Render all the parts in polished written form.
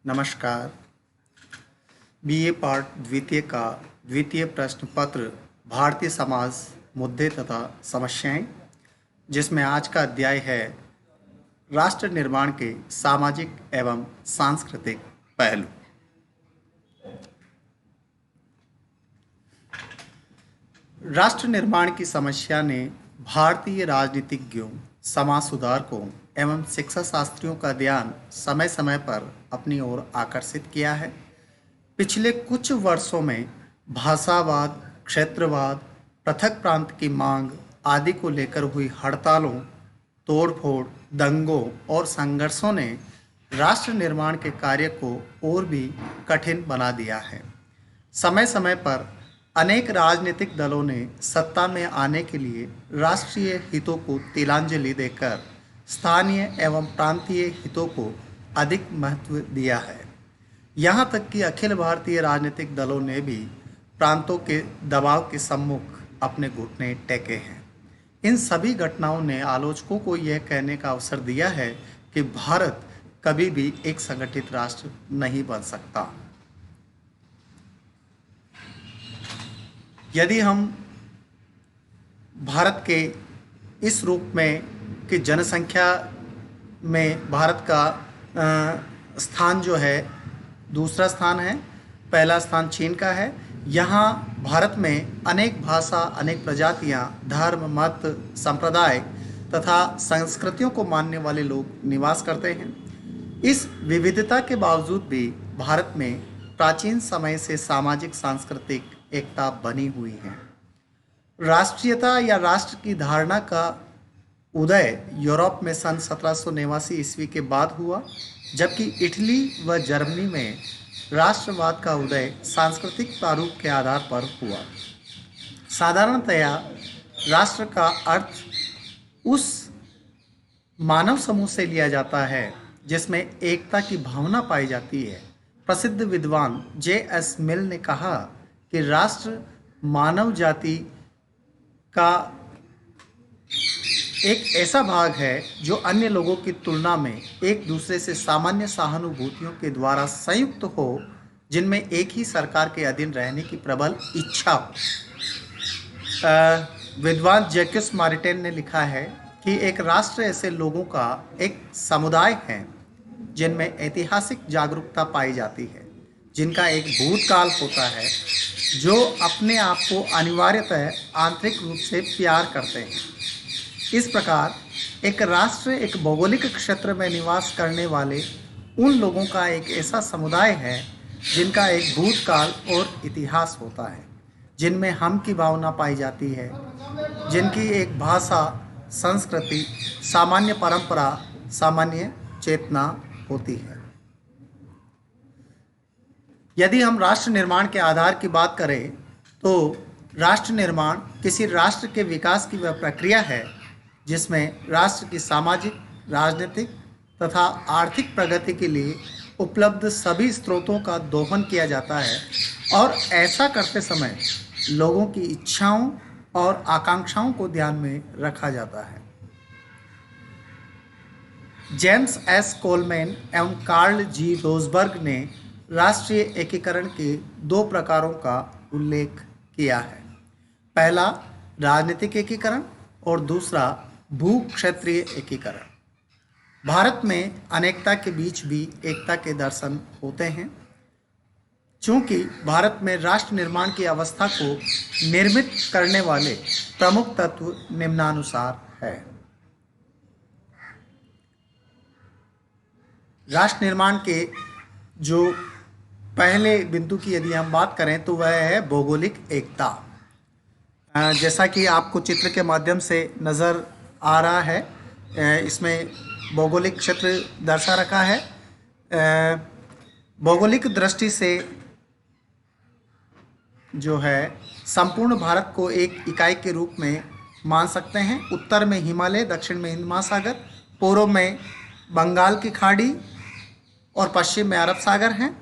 नमस्कार। BA part द्वितीय का द्वितीय प्रश्न पत्र भारतीय समाज मुद्दे तथा समस्याएं, जिसमें आज का अध्याय है राष्ट्र निर्माण के सामाजिक एवं सांस्कृतिक पहलू। राष्ट्र निर्माण की समस्या ने भारतीय राजनीतिज्ञों, समाज सुधारकों एवं शिक्षा शास्त्रियों का ध्यान समय समय पर अपनी ओर आकर्षित किया है। पिछले कुछ वर्षों में भाषावाद, क्षेत्रवाद, पृथक प्रांत की मांग आदि को लेकर हुई हड़तालों, तोड़फोड़, दंगों और संघर्षों ने राष्ट्र निर्माण के कार्य को और भी कठिन बना दिया है। समय समय पर अनेक राजनीतिक दलों ने सत्ता में आने के लिए राष्ट्रीय हितों को तिलांजलि देकर स्थानीय एवं प्रांतीय हितों को अधिक महत्व दिया है। यहाँ तक कि अखिल भारतीय राजनीतिक दलों ने भी प्रांतों के दबाव के सम्मुख अपने घुटने टेके हैं। इन सभी घटनाओं ने आलोचकों को यह कहने का अवसर दिया है कि भारत कभी भी एक संगठित राष्ट्र नहीं बन सकता। यदि हम भारत के इस रूप में कि जनसंख्या में भारत का स्थान जो है दूसरा स्थान है, पहला स्थान चीन का है। यहाँ भारत में अनेक भाषा, अनेक प्रजातियाँ, धर्म, मत, संप्रदाय तथा संस्कृतियों को मानने वाले लोग निवास करते हैं। इस विविधता के बावजूद भी भारत में प्राचीन समय से सामाजिक सांस्कृतिक एकता बनी हुई है। राष्ट्रीयता या राष्ट्र की धारणा का उदय यूरोप में सन 1789 ईस्वी के बाद हुआ, जबकि इटली व जर्मनी में राष्ट्रवाद का उदय सांस्कृतिक प्रारूप के आधार पर हुआ। साधारणतया राष्ट्र का अर्थ उस मानव समूह से लिया जाता है जिसमें एकता की भावना पाई जाती है। प्रसिद्ध विद्वान J.S. मिल ने कहा कि राष्ट्र मानव जाति का एक ऐसा भाग है जो अन्य लोगों की तुलना में एक दूसरे से सामान्य सहानुभूतियों के द्वारा संयुक्त हो, जिनमें एक ही सरकार के अधीन रहने की प्रबल इच्छा हो। विद्वान जैक्यूस मार्टिन ने लिखा है कि एक राष्ट्र ऐसे लोगों का एक समुदाय है जिनमें ऐतिहासिक जागरूकता पाई जाती है, जिनका एक भूतकाल होता है, जो अपने आप को अनिवार्यतः आंतरिक रूप से प्यार करते हैं। इस प्रकार एक राष्ट्र एक भौगोलिक क्षेत्र में निवास करने वाले उन लोगों का एक ऐसा समुदाय है जिनका एक भूतकाल और इतिहास होता है, जिनमें हम की भावना पाई जाती है, जिनकी एक भाषा, संस्कृति, सामान्य परंपरा, सामान्य चेतना होती है। यदि हम राष्ट्र निर्माण के आधार की बात करें तो राष्ट्र निर्माण किसी राष्ट्र के विकास की वह प्रक्रिया है जिसमें राष्ट्र की सामाजिक, राजनीतिक तथा आर्थिक प्रगति के लिए उपलब्ध सभी स्रोतों का दोहन किया जाता है और ऐसा करते समय लोगों की इच्छाओं और आकांक्षाओं को ध्यान में रखा जाता है। जेम्स एस कोलमैन एवं कार्ल जी रोजबर्ग ने राष्ट्रीय एकीकरण के दो प्रकारों का उल्लेख किया है। पहला राजनीतिक एकीकरण और दूसरा भू क्षेत्रीय एकीकरण। भारत में अनेकता के बीच भी एकता के दर्शन होते हैं। चूंकि भारत में राष्ट्र निर्माण की अवस्था को निर्मित करने वाले प्रमुख तत्व निम्नानुसार है। राष्ट्र निर्माण के जो पहले बिंदु की यदि हम बात करें तो वह है भौगोलिक एकता। जैसा कि आपको चित्र के माध्यम से नज़र आ रहा है, इसमें भौगोलिक क्षेत्र दर्शा रखा है। भौगोलिक दृष्टि से जो है संपूर्ण भारत को एक इकाई के रूप में मान सकते हैं। उत्तर में हिमालय, दक्षिण में हिंद महासागर, पूर्व में बंगाल की खाड़ी और पश्चिम में अरब सागर हैं।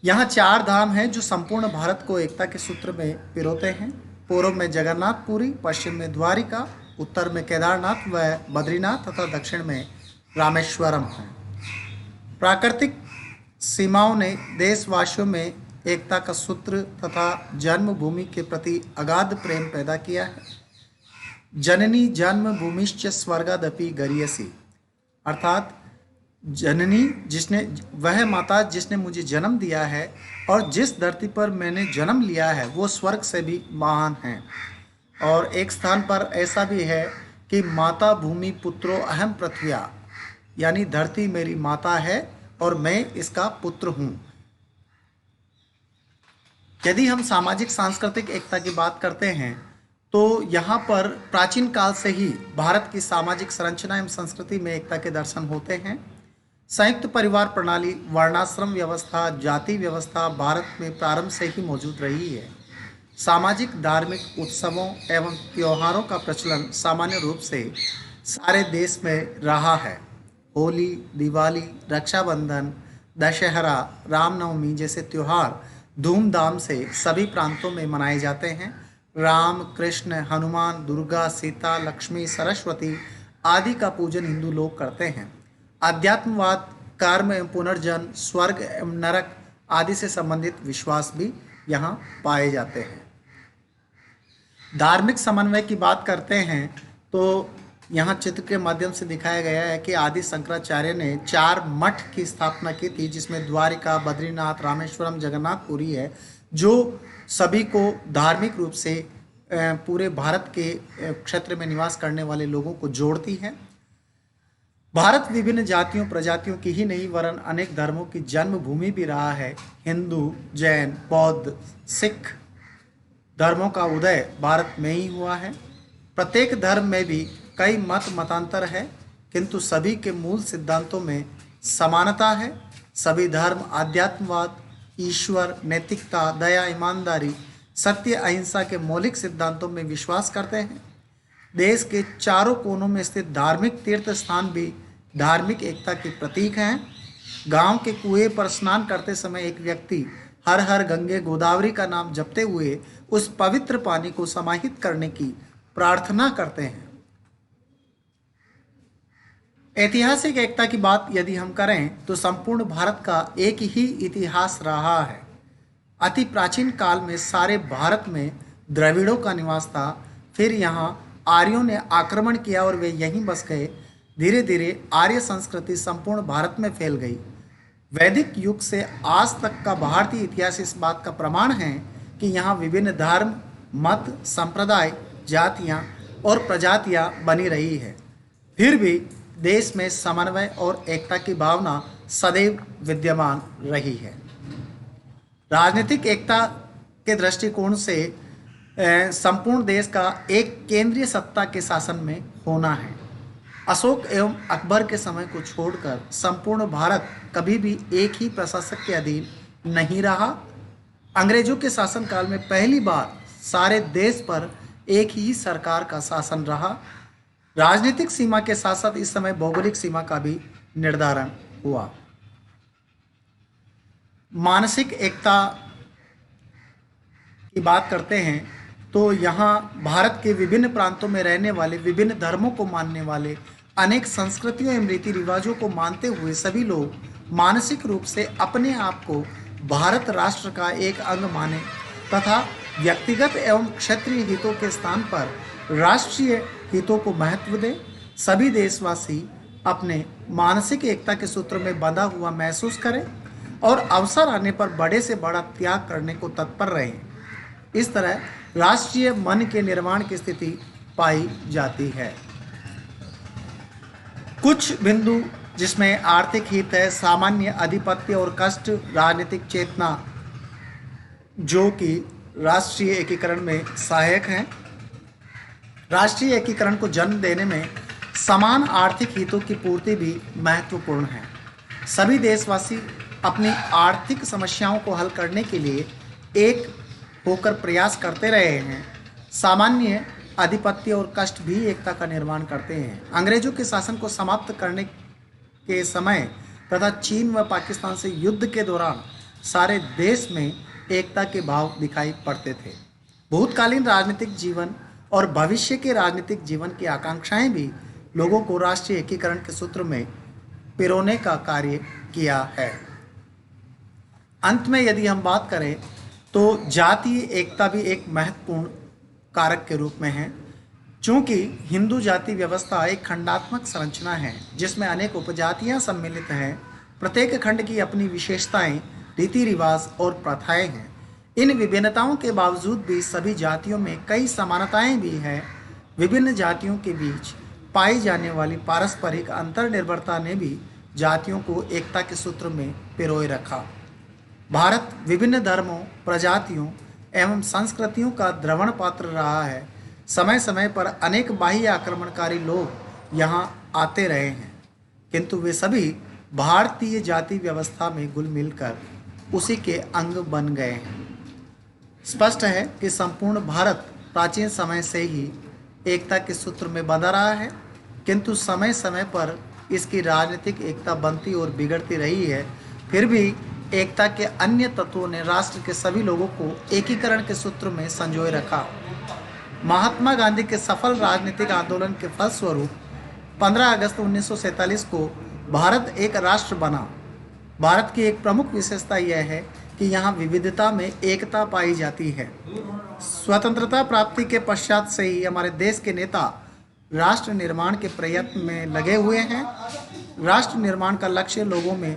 यहाँ चार धाम हैं जो संपूर्ण भारत को एकता के सूत्र में पिरोते हैं। पूर्व में जगन्नाथपुरी, पश्चिम में द्वारिका, उत्तर में केदारनाथ व बद्रीनाथ तथा दक्षिण में रामेश्वरम है। प्राकृतिक सीमाओं ने देशवासियों में एकता का सूत्र तथा जन्मभूमि के प्रति अगाध प्रेम पैदा किया है। जननी जन्मभूमिश्च स्वर्गादपि गरीयसी, अर्थात जननी जिसने, वह माता जिसने मुझे जन्म दिया है और जिस धरती पर मैंने जन्म लिया है वो स्वर्ग से भी महान है। और एक स्थान पर ऐसा भी है कि माता भूमि पुत्रो अहम पृथ्व्या, यानी धरती मेरी माता है और मैं इसका पुत्र हूँ। यदि हम सामाजिक सांस्कृतिक एकता की बात करते हैं तो यहाँ पर प्राचीन काल से ही भारत की सामाजिक संरचना एवं संस्कृति में एकता के दर्शन होते हैं। संयुक्त परिवार प्रणाली, वर्णाश्रम व्यवस्था, जाति व्यवस्था भारत में प्रारंभ से ही मौजूद रही है। सामाजिक धार्मिक उत्सवों एवं त्योहारों का प्रचलन सामान्य रूप से सारे देश में रहा है। होली, दिवाली, रक्षाबंधन, दशहरा, रामनवमी जैसे त्यौहार धूमधाम से सभी प्रांतों में मनाए जाते हैं। राम, कृष्ण, हनुमान, दुर्गा, सीता, लक्ष्मी, सरस्वती आदि का पूजन हिंदू लोग करते हैं। अध्यात्मवाद, कर्म एवं पुनर्जन्म, स्वर्ग एवं नरक आदि से संबंधित विश्वास भी यहाँ पाए जाते हैं। धार्मिक समन्वय की बात करते हैं तो यहाँ चित्र के माध्यम से दिखाया गया है कि आदि शंकराचार्य ने 4 मठ की स्थापना की थी, जिसमें द्वारिका, बद्रीनाथ, रामेश्वरम, जगन्नाथपुरी है, जो सभी को धार्मिक रूप से पूरे भारत के क्षेत्र में निवास करने वाले लोगों को जोड़ती है। भारत विभिन्न जातियों प्रजातियों की ही नहीं वरन अनेक धर्मों की जन्मभूमि भी रहा है। हिंदू, जैन, बौद्ध, सिख धर्मों का उदय भारत में ही हुआ है। प्रत्येक धर्म में भी कई मतांतर है, किंतु सभी के मूल सिद्धांतों में समानता है। सभी धर्म आध्यात्मवाद, ईश्वर, नैतिकता, दया, ईमानदारी, सत्य, अहिंसा के मौलिक सिद्धांतों में विश्वास करते हैं। देश के चारों कोनों में स्थित धार्मिक तीर्थ स्थान भी धार्मिक एकता के प्रतीक हैं। गांव के कुएं पर स्नान करते समय एक व्यक्ति हर हर गंगे गोदावरी का नाम जपते हुए उस पवित्र पानी को समाहित करने की प्रार्थना करते हैं। ऐतिहासिक एकता की बात यदि हम करें तो संपूर्ण भारत का एक ही इतिहास रहा है। अति प्राचीन काल में सारे भारत में द्रविड़ों का निवास था, फिर यहाँ आर्यों ने आक्रमण किया और वे यहीं बस गए। धीरे धीरे आर्य संस्कृति संपूर्ण भारत में फैल गई। वैदिक युग से आज तक का भारतीय इतिहास इस बात का प्रमाण है कि यहाँ विभिन्न धर्म, मत, संप्रदाय, जातियाँ और प्रजातियाँ बनी रही है, फिर भी देश में समन्वय और एकता की भावना सदैव विद्यमान रही है। राजनीतिक एकता के दृष्टिकोण से संपूर्ण देश का एक केंद्रीय सत्ता के शासन में होना है। अशोक एवं अकबर के समय को छोड़कर संपूर्ण भारत कभी भी एक ही प्रशासक के अधीन नहीं रहा। अंग्रेजों के शासनकाल में पहली बार सारे देश पर एक ही सरकार का शासन रहा। राजनीतिक सीमा के साथ साथ इस समय भौगोलिक सीमा का भी निर्धारण हुआ। मानसिक एकता की बात करते हैं तो यहाँ भारत के विभिन्न प्रांतों में रहने वाले, विभिन्न धर्मों को मानने वाले, अनेक संस्कृतियों एवं रीति रिवाजों को मानते हुए सभी लोग मानसिक रूप से अपने आप को भारत राष्ट्र का एक अंग माने तथा व्यक्तिगत एवं क्षेत्रीय हितों के स्थान पर राष्ट्रीय हितों को महत्व दें। सभी देशवासी अपने मानसिक एकता के सूत्र में बंधा हुआ महसूस करें और अवसर आने पर बड़े से बड़ा त्याग करने को तत्पर रहें। इस तरह राष्ट्रीय मन के निर्माण की स्थिति पाई जाती है। कुछ बिंदु जिसमें आर्थिक हित है, सामान्य अधिपत्य और कष्ट, राजनीतिक चेतना जो कि राष्ट्रीय एकीकरण में सहायक हैं। राष्ट्रीय एकीकरण को जन्म देने में समान आर्थिक हितों की पूर्ति भी महत्वपूर्ण है। सभी देशवासी अपनी आर्थिक समस्याओं को हल करने के लिए एक होकर प्रयास करते रहे हैं। सामान्य अधिपत्य और कष्ट भी एकता का निर्माण करते हैं। अंग्रेजों के शासन को समाप्त करने के समय तथा चीन व पाकिस्तान से युद्ध के दौरान सारे देश में एकता के भाव दिखाई पड़ते थे। भूतकालीन राजनीतिक जीवन और भविष्य के राजनीतिक जीवन की आकांक्षाएं भी लोगों को राष्ट्रीय एकीकरण के सूत्र में पिरोने का कार्य किया है। अंत में यदि हम बात करें तो जातीय एकता भी एक महत्वपूर्ण कारक के रूप में है। चूंकि हिंदू जाति व्यवस्था एक खंडात्मक संरचना है जिसमें अनेक उपजातियां सम्मिलित हैं। प्रत्येक खंड की अपनी विशेषताएं, रीति रिवाज और प्रथाएं हैं। इन विभिन्नताओं के बावजूद भी सभी जातियों में कई समानताएं भी हैं। विभिन्न जातियों के बीच पाई जाने वाली पारस्परिक अंतर्निर्भरता ने भी जातियों को एकता के सूत्र में पिरोए रखा। भारत विभिन्न धर्मों, प्रजातियों एवं संस्कृतियों का द्रवण पात्र रहा है। समय समय पर अनेक बाह्य आक्रमणकारी लोग यहाँ आते रहे हैं, किंतु वे सभी भारतीय जाति व्यवस्था में घुल मिलकर उसी के अंग बन गए हैं। स्पष्ट है कि संपूर्ण भारत प्राचीन समय से ही एकता के सूत्र में बंधा रहा है, किंतु समय समय पर इसकी राजनीतिक एकता बनती और बिगड़ती रही है। फिर भी एकता के अन्य तत्वों ने राष्ट्र के सभी लोगों को एकीकरण के सूत्र में संजोए रखा। महात्मा गांधी के सफल राजनीतिक आंदोलन के फलस्वरूप 15 अगस्त 1947 को भारत एक राष्ट्र बना। भारत की एक प्रमुख विशेषता यह है कि यहाँ विविधता में एकता पाई जाती है। स्वतंत्रता प्राप्ति के पश्चात से ही हमारे देश के नेता राष्ट्र निर्माण के प्रयत्न में लगे हुए हैं। राष्ट्र निर्माण का लक्ष्य लोगों में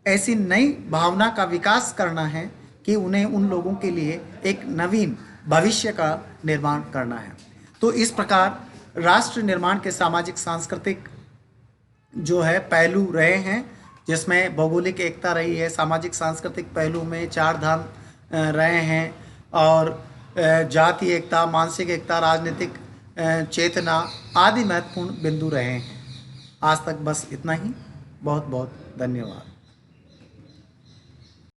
ऐसी नई भावना का विकास करना है कि उन्हें उन लोगों के लिए एक नवीन भविष्य का निर्माण करना है। तो इस प्रकार राष्ट्र निर्माण के सामाजिक सांस्कृतिक जो है पहलू रहे हैं, जिसमें भौगोलिक एकता रही है, सामाजिक सांस्कृतिक पहलू में चार धाम रहे हैं, और जातीय एकता, मानसिक एकता, राजनीतिक चेतना आदि महत्वपूर्ण बिंदु रहे हैं। आज तक बस इतना ही। बहुत बहुत धन्यवाद।